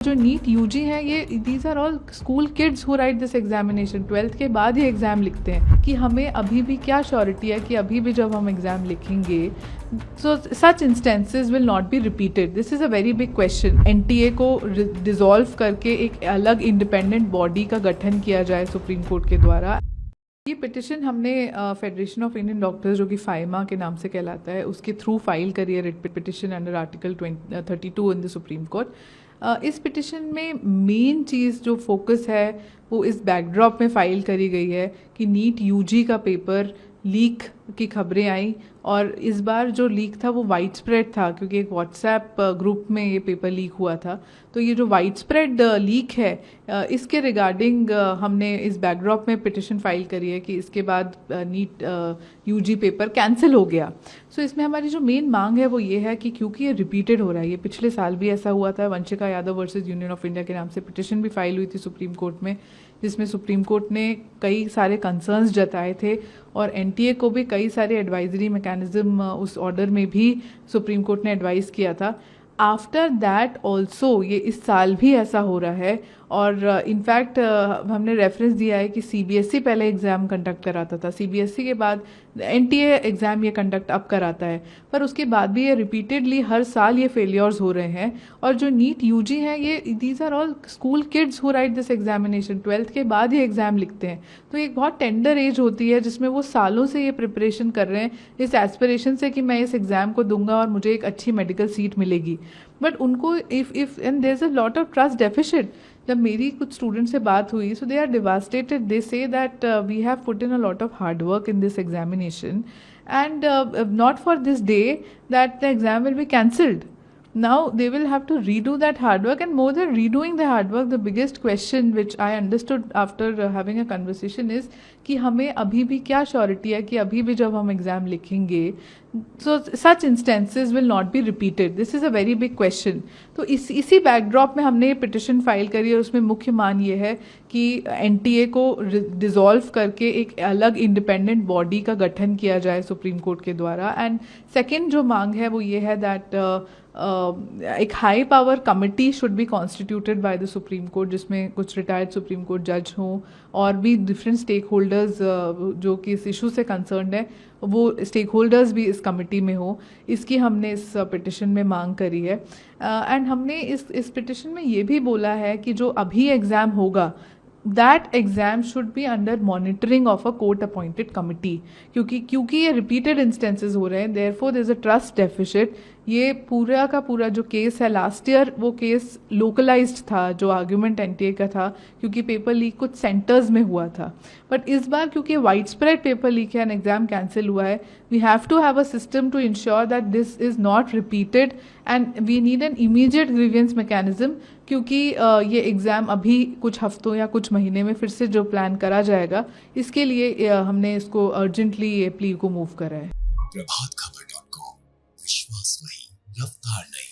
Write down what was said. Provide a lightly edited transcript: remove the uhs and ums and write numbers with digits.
जो NEET UG है ये these are all school kids who write this examination, 12th के बाद ही एग्ज़ाम लिखते हैं कि हमें अभी भी क्या श्योरिटी है कि अभी भी जब हम एग्ज़ाम लिखेंगे so such instances will not be repeated. This is a very big question. NTA को डिसॉल्व करके एक अलग इंडिपेंडेंट बॉडी का गठन किया जाए सुप्रीम कोर्ट के द्वारा। ये पिटिशन हमने फेडरेशन ऑफ इंडियन डॉक्टर्स जो कि फाइमा के नाम से कहलाता है उसके थ्रू फाइल करी है writ petition under article 32 in the supreme court. इस पिटिशन में मेन चीज़ जो फोकस है वो इस बैकड्रॉप में फाइल करी गई है कि नीट यूजी का पेपर लीक की खबरें आई और इस बार जो लीक था वो वाइड स्प्रेड था क्योंकि एक व्हाट्सएप ग्रुप में ये पेपर लीक हुआ था। तो ये जो वाइड स्प्रेड लीक है इसके रिगार्डिंग हमने इस बैकड्रॉप में पिटिशन फाइल करी है कि इसके बाद नीट यूजी पेपर कैंसिल हो गया। सो इसमें हमारी जो मेन मांग है वो ये है कि क्योंकि ये रिपीटेड हो रहा है, ये पिछले साल भी ऐसा हुआ था, Vanshika Yadav versus union of India के नाम से पिटिशन भी फाइल हुई थी सुप्रीम कोर्ट में, जिसमें सुप्रीम कोर्ट ने कई सारे कंसर्न्स जताए थे और एनटीए को भी कई सारे एडवाइजरी मैकेनिज्म उस ऑर्डर में भी सुप्रीम कोर्ट ने एडवाइस किया था। आफ्टर दैट ऑल्सो ये इस साल भी ऐसा हो रहा है और इनफैक्ट हमने रेफरेंस दिया है कि सीबीएसई पहले एग्ज़ाम कंडक्ट कराता था, सीबीएसई के बाद एनटीए एग्ज़ाम ये कंडक्ट अब कराता है, पर उसके बाद भी ये रिपीटेडली हर साल ये फेलियर्स हो रहे हैं। और जो नीट यूजी है ये these are all school kids who write this examination, 12th के बाद ही एग्ज़ाम लिखते हैं। तो एक बहुत टेंडर एज होती है जिसमें वो सालों से ये प्रिपरेशन कर रहे हैं इस एस्पिरेशन से कि मैं इस एग्ज़ाम को दूंगा और मुझे एक अच्छी मेडिकल सीट मिलेगी। बट उनको if and there is a lot of trust deficit. जब मेरी कुछ स्टूडेंट से बात हुई सो they are devastated, they say that we have put in a lot of hard work in this examination and not for this day that the exam will be cancelled. Now they will have to redo that hard work, and more than redoing the hard work, the biggest question which I understood after having a conversation is कि हमें अभी भी क्या surety है कि अभी भी जब हम एग्ज़ाम लिखेंगे so such instances will not be repeated. This is a very big question. तो इसी बैकड्रॉप में हमने ये पिटिशन फाइल करी है। उसमें मुख्य मान ये है कि एनटीए को डिसॉल्व करके एक अलग इंडिपेंडेंट बॉडी का गठन किया जाए सुप्रीम कोर्ट के द्वारा। एंड सेकेंड जो मांग है वो ये है दैट एक high power committee should be constituted by the supreme court जिसमें कुछ रिटायर्ड सुप्रीम कोर्ट जज हों और भी डिफरेंट स्टेक होल्डर्स जो कि इस इशू से कंसर्न्ड है वो स्टेक होल्डर्स भी इस कमिटी में हो। इसकी हमने इस पिटिशन में मांग करी है। एंड हमने इस पिटिशन में ये भी बोला है कि जो अभी एग्ज़ाम होगा that exam should be under monitoring of a court appointed committee क्योंकि ये repeated instances हो रहे हैं, therefore there is a trust deficit। ये पूरा का पूरा जो केस है लास्ट ईयर वो केस लोकलाइज्ड था, जो आर्ग्यूमेंट एनटीए का था क्योंकि पेपर लीक कुछ सेंटर्स में हुआ था। बट इस बार क्योंकि वाइड स्प्रेड पेपर लीक है एंड एग्जाम कैंसिल हुआ है, we have to have a system to ensure that this is not repeated and we need an immediate grievance mechanism क्योंकि ये एग्ज़ाम अभी कुछ हफ्तों या कुछ महीने में फिर से जो प्लान करा जाएगा इसके लिए हमने इसको अर्जेंटली ये प्ली को मूव करा है। प्रभात खबर.com, विश्वास नहीं, रफ्तार नहीं।